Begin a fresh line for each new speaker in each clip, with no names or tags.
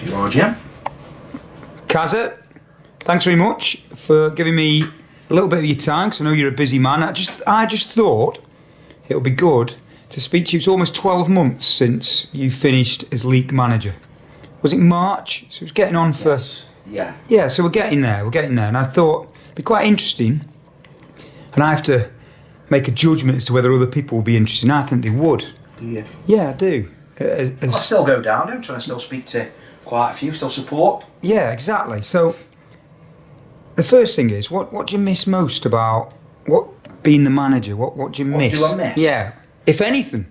You are, Jim.
Kazza, thanks very much for giving me a little bit of your time, because I know you're a busy man. I just thought it would be good to speak to you. It's almost 12 months since you finished as Leek manager. Was it March? So it was getting on for...
Yes. Yeah.
Yeah, so we're getting there. And I thought it'd be quite interesting, and I have to make a judgment as to whether other people will be interested, and I think they would.
Do you?
Yeah, I do.
I still go down, don't I? I still speak to quite a few, still support.
Yeah, exactly. So the first thing is, what do you miss most about being the manager? What do you miss?
What do I miss?
Yeah, if anything.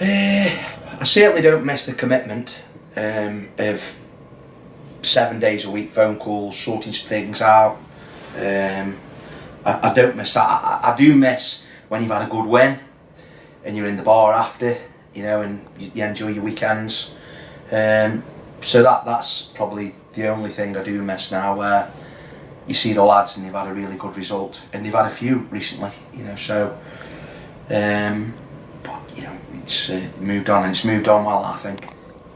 I certainly don't miss the commitment of 7 days a week phone calls, sorting things out. I don't miss that. I do miss when you've had a good win and you're in the bar after, and you enjoy your weekends. So that's probably the only thing I do miss now, where you see the lads and they've had a really good result, and they've had a few recently, so but it's moved on, and it's moved on well, I think.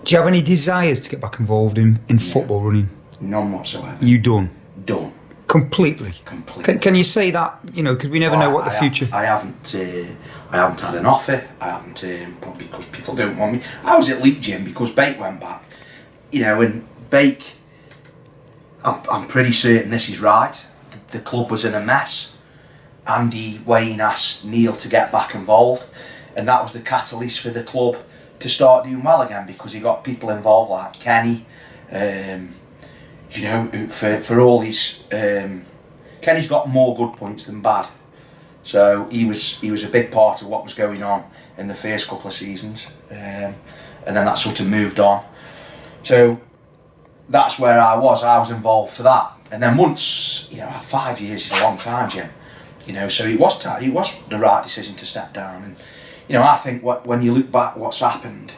Do you have any desires to get back involved in football running?
None whatsoever.
You done?
Done.
Completely. Can you say that? Because we never know what the future.
I haven't had an offer. I haven't, probably because people don't want me. I was at Leek, Jim, because Bake went back. And Bake, I'm pretty certain this is right. The club was in a mess. Andy Wayne asked Neil to get back involved, and that was the catalyst for the club to start doing well again, because he got people involved like Kenny. For all his... Kenny's got more good points than bad. So he was a big part of what was going on in the first couple of seasons. And then that sort of moved on. So that's where I was involved for that. And then once, 5 years is a long time, Jim. So it was the right decision to step down. And, I think when you look back what's happened,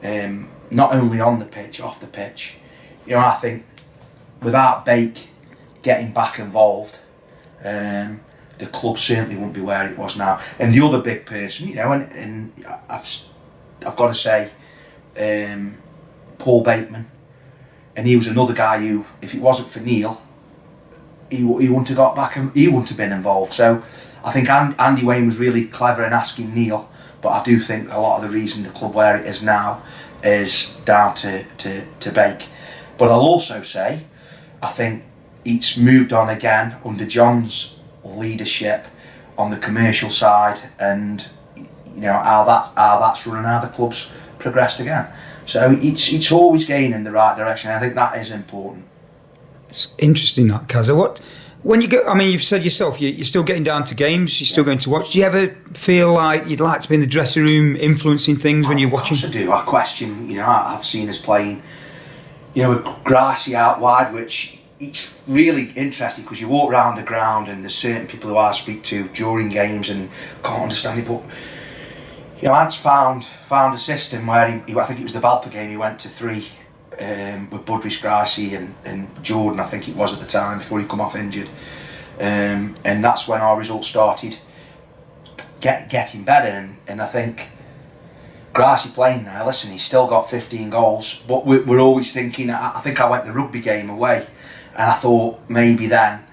not only on the pitch, off the pitch, I think without Bake getting back involved, the club certainly wouldn't be where it was now. And the other big person, and I've got to say, Paul Bateman, and he was another guy who, if it wasn't for Neil, he wouldn't have got back, and he wouldn't have been involved. So I think Andy Wayne was really clever in asking Neil, but I do think a lot of the reason the club where it is now is down to Bake. But I'll also say, I think it's moved on again under John's leadership on the commercial side, and how that's running, how the club's progressed again. So it's always going in the right direction. I think that is important.
It's interesting, that, Kazza. When you go, you've said yourself, you're still getting down to games, you're still going to watch. Do you ever feel like you'd like to be in the dressing room influencing things when you're watching?
Of course I do. I question, I've seen us playing, with Gracie out wide, which it's really interesting because you walk around the ground and there's certain people who I speak to during games and can't understand it, but Ant's found a system where I think it was the Valpa game, he went to 3 with Budrich, Gracie and Jordan, I think it was at the time, before he come off injured, and that's when our results started getting better, and I think Gracie playing there, listen, he's still got 15 goals, but we're always thinking, I think I went the rugby game away, and I thought maybe then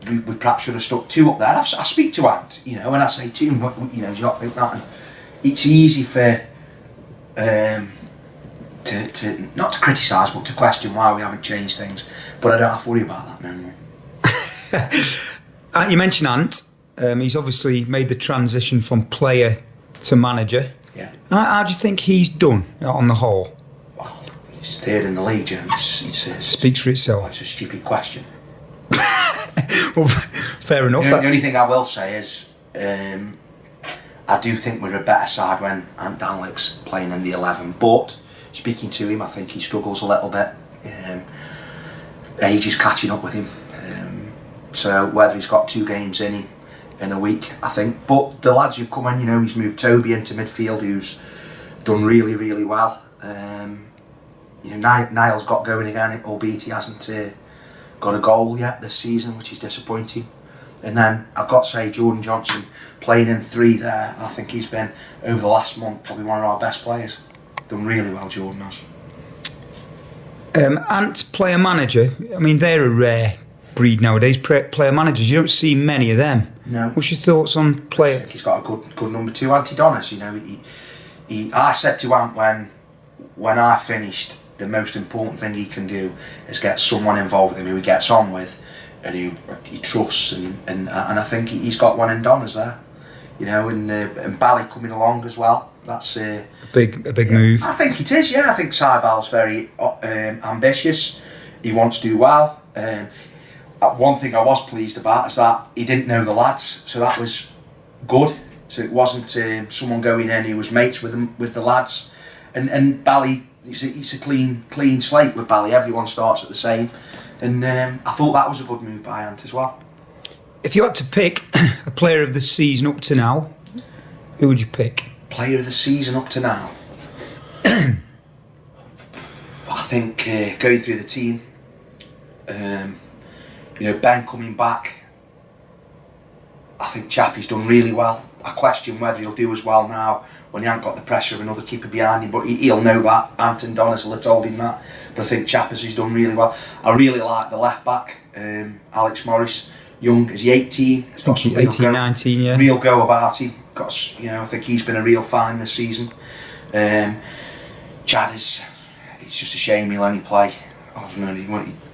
we perhaps should have stuck 2 up there. I speak to Ant, and I say to him, do you not think that? And it's easy for to not to criticise, but to question why we haven't changed things. But I don't have to worry about that no more.
You mentioned Ant. He's obviously made the transition from player to manager.
Yeah.
How do you think he's done on the whole?
Well, he's 3rd in the league, James.
Speaks for itself.
It's a stupid question.
Well, fair enough.
The only thing I will say is I do think we're a better side when Ant Danlick's playing in the 11, but speaking to him, I think he struggles a little bit. Age is catching up with him. So whether he's got 2 games in a week, I think. But the lads who've come in, he's moved Toby into midfield, who's done really, really well. Niall's got going again, albeit he hasn't got a goal yet this season, which is disappointing. And then I've got to say, Jordan Johnson playing in 3 there, I think he's been, over the last month, probably one of our best players. Done really well, Jordan has.
Ant player manager. I mean, they're a rare breed nowadays. Player managers. You don't see many of them.
No.
What's your thoughts on
I
player?
think he's got a good number 2, Anti Donis. You know, I said to Ant when I finished, the most important thing he can do is get someone involved with him who he gets on with and who he trusts, and I think he's got one in Donners there. You know, and Bally coming along as well. That's
A big move.
I think it is. Yeah, I think Cybal's very ambitious. He wants to do well. One thing I was pleased about is that he didn't know the lads, so that was good. So it wasn't someone going in who was mates with the lads. And Bally, it's a clean slate with Bally. Everyone starts at the same, and I thought that was a good move by Ant as well.
If you had to pick a player of the season up to now, who would you pick?
Player of the season up to now. I think going through the team, Ben coming back, I think Chappie's done really well. I question whether he'll do as well now when he hasn't got the pressure of another keeper behind him, but he'll know that. Anton Donis will have told him that. But I think Chappers has done really well. I really like the left back, Alex Morris. Young, is he 18?
I think he's 18, 19, yeah.
Real go about him. I think he's been a real find this season. Chad it's just a shame he'll only play. I don't know, he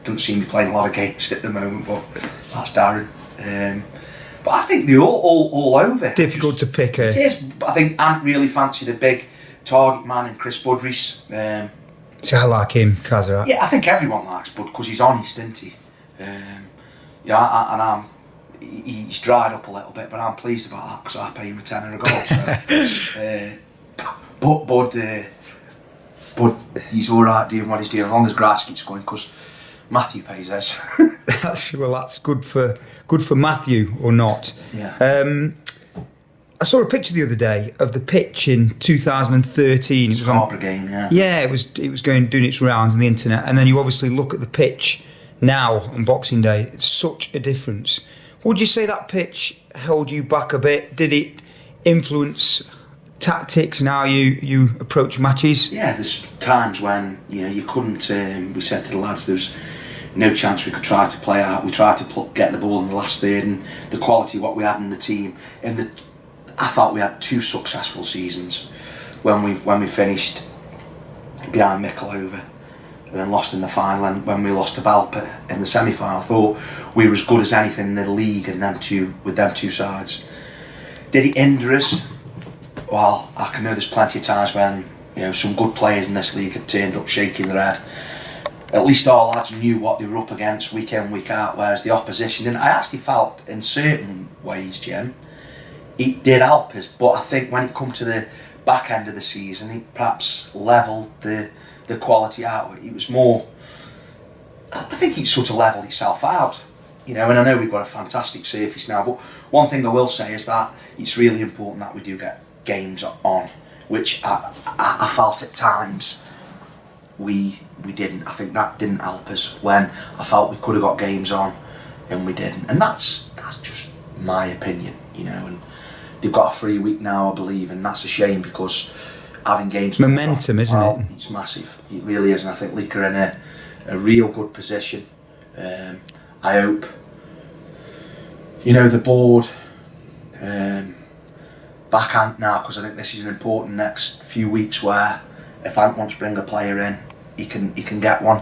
doesn't seem to be playing a lot of games at the moment, but that's Darren. But I think they're all over.
Difficult to pick.
It is. I think Ant really fancied a big target man in Chris Budrys.
So I like him, Kazza.
Yeah, I think everyone likes Bud because he's honest, isn't he? He's dried up a little bit, but I'm pleased about that because I pay him a tenner a goal. But he's all right doing what he's doing as long as grass keeps going because Matthew pays us.
That's good for Matthew or not.
Yeah.
I saw a picture the other day of the pitch in 2013. It was
Scarborough game, yeah.
Yeah, it was doing its rounds on the internet, and then you obviously look at the pitch now on Boxing Day. It's such a difference. Would you say that pitch held you back a bit? Did it influence tactics and how you approach matches?
Yeah, there's times when you couldn't. We said to the lads, there's no chance we could try to play out. We tried to get the ball in the last third, and the quality of what we had in the team. I thought we had 2 successful seasons when we finished behind Mickleover and then lost in the final, and when we lost to Balpa in the semi-final. I thought we were as good as anything in the league, and with them two sides. Did it hinder us? Well, I can know there's plenty of times when some good players in this league have turned up shaking their head. At least our lads knew what they were up against week in, week out, whereas the opposition didn't. I actually felt in certain ways, Jim, it did help us, but I think when it come to the back end of the season, it perhaps levelled the quality out. It was more, I think it sort of levelled itself out, and I know we've got a fantastic surface now, but one thing I will say is that it's really important that we do get games on, which I felt at times we didn't. I think that didn't help us when I felt we could have got games on and we didn't, and that's just my opinion, and they've got a free week now, I believe, and that's a shame because having games
momentum, isn't it?
It's massive. It really is, and I think Leek are in a real good position. I hope the board back Ant now, because I think this is an important next few weeks where if Ant wants to bring a player in, he can get one.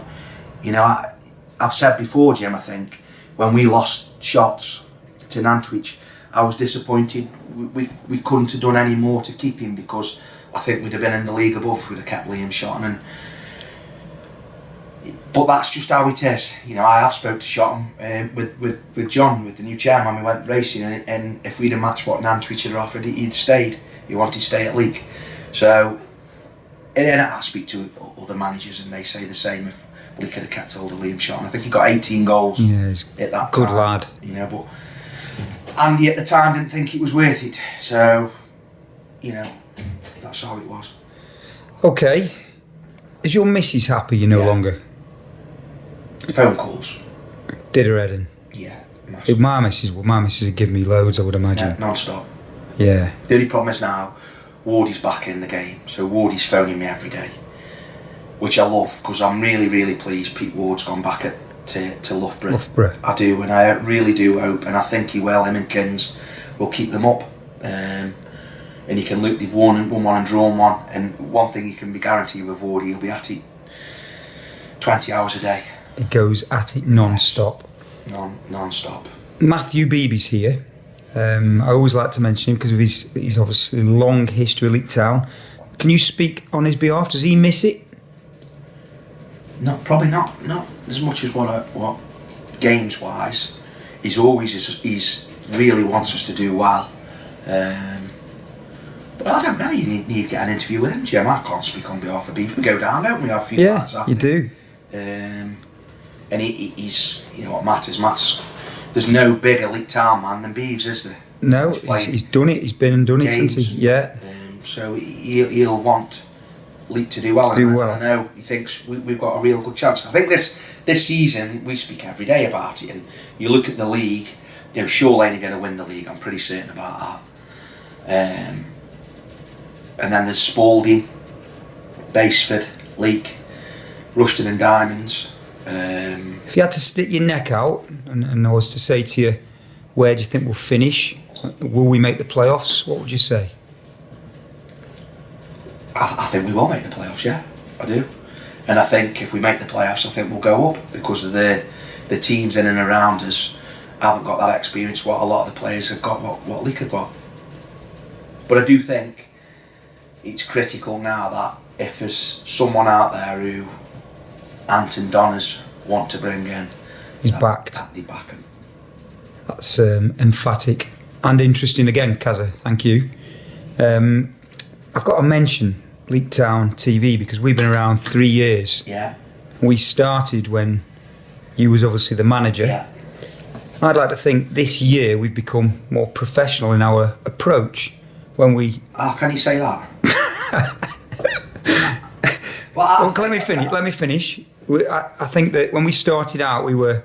I've said before, Jim, I think when we lost shots to Nantwich, I was disappointed. We couldn't have done any more to keep him because I think we'd have been in the league above if we'd have kept Liam Shotton. But that's just how it is. I have spoke to Shotton with John, with the new chairman. We went racing, and if we'd have matched what Nantwich had offered, he'd stayed. He wanted to stay at Leek. So, and I speak to other managers, and they say the same. If Leek had kept hold of Liam Shotton, I think he got 18 goals at that
good
time.
Good lad.
But Andy at the time didn't think it was worth it. So, that's how it was.
Okay. Is your missus happy you're no longer?
Phone calls.
Did her head in?
Yeah.
If my missus would give me loads, I would imagine.
Yeah, non-stop.
Yeah.
The only problem is now, Wardy's back in the game. So Wardy's phoning me every day, which I love, because I'm really, really pleased Pete Ward's gone back to Loughborough. I do, and I really do hope, and I think he will. Him and Kins will keep them up. And you can look, they've won one and drawn one, and one thing you can be guaranteed with Wardy, he'll be at it 20 hours a day.
He goes at it non-stop.
Non-stop.
Matthew Beebe's here. I always like to mention him because of his obviously long history at Leek Town. Can you speak on his behalf? Does he miss it?
No, probably not. Not as much as what games wise. He's really wants us to do well. But I don't know. You need to get an interview with him, Jim. I can't speak on behalf of Beebs. We go down, don't we? Have a few lads,
you do.
And he's, you know what matters. There's no bigger Leek Town man than Beebs, is there?
No, he's done it. He's been and done it since he. Yeah.
So he'll want Leek to do well. I know he thinks we've got a real good chance. I think this season we speak every day about it, and you look at the league. You know, Shaw Lane are going to win the league. I'm pretty certain about that. And then there's Spalding, Baseford, Leek, Rushton and Diamonds.
If you had to stick your neck out and I was to say to you, where do you think we'll finish? Will we make the playoffs? What would you say?
I think we will make the playoffs, yeah, I do. And I think if we make the playoffs, I think we'll go up, because of the teams in and around us haven't got that experience what a lot of the players have got, what Leek have got. But I do think it's critical now that if there's someone out there who Anton Donners want to bring in,
he's backed.
They back him.
That's emphatic and interesting again, Kazza. Thank you. I've got to mention Leek Town TV because we've been around 3 years.
Yeah.
We started when you was obviously the manager.
Yeah.
I'd like to think this year we've become more professional in our approach when we...
How can you say that?
Let me finish. I think that when we started out, we were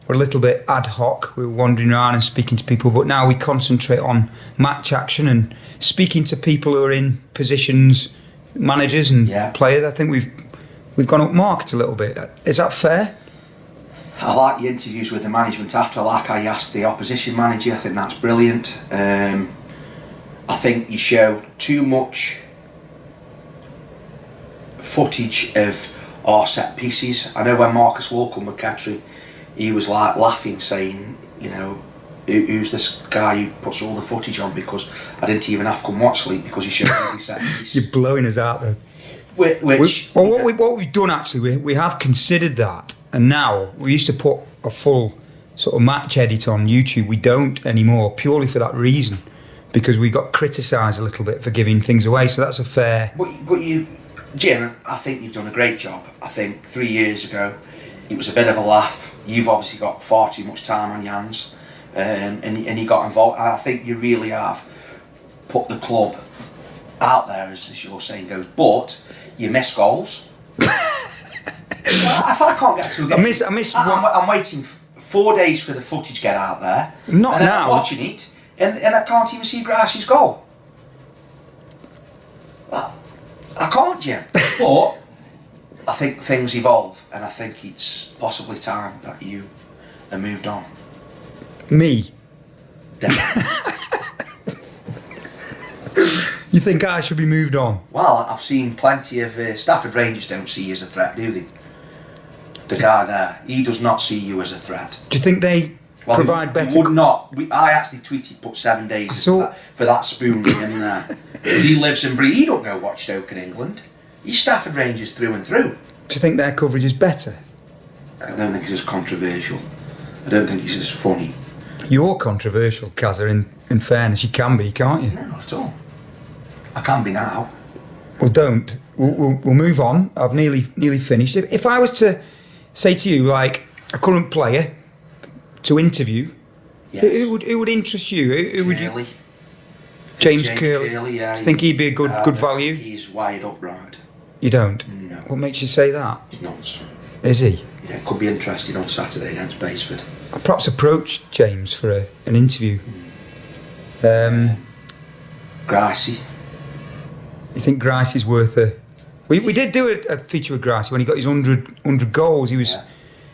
a little bit ad hoc. We were wandering around and speaking to people, but now we concentrate on match action and speaking to people who are in positions, managers and players. I think we've gone up market a little bit. Is that fair?
I like the interviews with the management after, like I asked the opposition manager. I think that's brilliant. I think you show too much footage of our set pieces. I know when Marcus Walcombe with Cattery, he was like laughing, saying, you know, who's this guy who puts all the footage on, because I didn't even have to come watch Leek because he showed every set piece.
You're blowing us out there.
What
we've done actually, we have considered that, and now we used to put a full sort of match edit on YouTube. We don't anymore, purely for that reason, because we got criticised a little bit for giving things away. So that's a fair.
But you, Jim, I think you've done a great job. I think 3 years ago, it was a bit of a laugh. You've obviously got far too much time on your hands, and you got involved. I think you really have put the club out there, as your saying goes. But you miss goals. If I can't get to a game,
I miss one.
I'm waiting 4 days for the footage to get out there.
Not
and then
now.
I'm watching it, and I can't even see Grass's goal. Well, I can't, Jim. But I think things evolve, and I think it's possibly time that you have moved on.
Me?
Definitely.
You think I should be moved on?
Well, I've seen plenty of Stafford Rangers don't see you as a threat, do they? The guy there, he does not see you as a threat.
Do you think they provide better?
He would not. I actually tweeted, put 7 days for that spoon in there. Because he lives in Bree. He don't know what Stoke in England. He's Stafford Rangers through and through.
Do you think their coverage is better?
I don't think it's as controversial. I don't think it's as funny.
You're controversial, Kazza, in fairness. You can be, can't you?
No, not at all. I can be now.
Well, don't. We'll move on. I've nearly finished. If I was to say to you, like, a current player to interview,
yes.
who would interest you? Who would you? James Curley.
Yeah.
I think he'd be a good value.
He's wired up right.
You don't?
No.
What makes you say that?
He's nuts.
Is he?
Yeah, could be interested on Saturday against Baseford.
I perhaps approached James for an interview.
Grassy.
You think Grice is worth a... We did do a feature with Grice when he got his 100 goals. He was...
Yeah.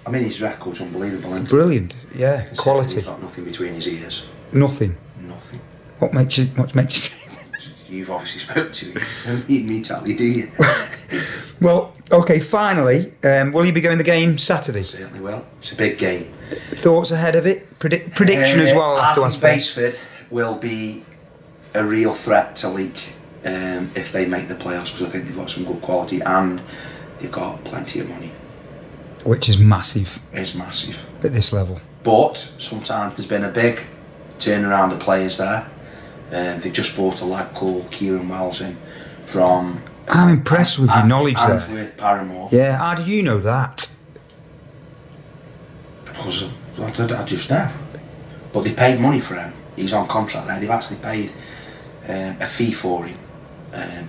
I mean, his record's unbelievable, isn't it?
Brilliant, yeah, quality.
He's got nothing between his ears.
Nothing.
Nothing.
What makes you say that?
You've obviously spoke to him. You don't need me tell you, do you?
Well, okay, finally, will you be going the game Saturday?
Certainly will. It's a big game.
Thoughts ahead of it? Prediction as well?
I think Basford will be a real threat to Leek if they make the playoffs, because I think they've got some good quality and they've got plenty of money.
Which is massive.
It's massive.
At this level.
But sometimes there's been a big turnaround of players there. They've just bought a lad called Kieran Wells in from...
I'm impressed with your knowledge there.
Answorth Paramore.
Yeah, how do you know that?
Because I just know. But they paid money for him. He's on contract there. They've actually paid a fee for him.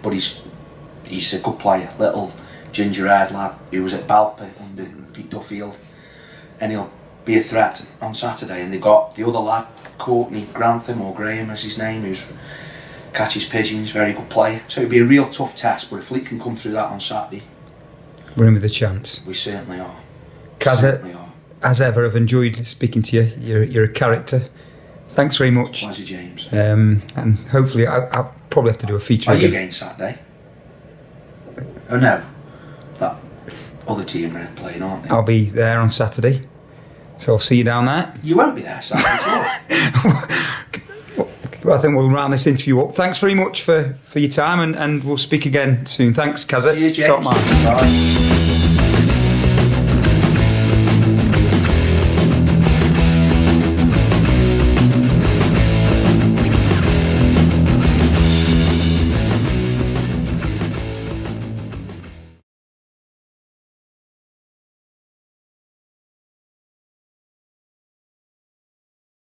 But he's a good player. Little ginger-haired lad who was at Balpa under Pete Duffield. And he'll be a threat on Saturday. And they've got the other lad, Courtney Grantham, or Graham as his name, who's catches pigeons, very good player. So it'll be a real tough test, but if Leek can come through that on Saturday,
we're in with a chance.
We certainly are.
Kazza, as ever, I've enjoyed speaking to you. You're a character. Thanks very much.
Pleasure, James.
And hopefully, I'll probably have to do a feature
Are
again.
you again Saturday? Oh no, that other team are playing, aren't they?
I'll be there on Saturday, so I'll see you down there.
You won't be there Saturday at all.
Well, I think we'll round this interview up. Thanks very much for your time, and we'll speak again soon. Thanks, Kazza.
Cheers, James.
Top man.
Bye.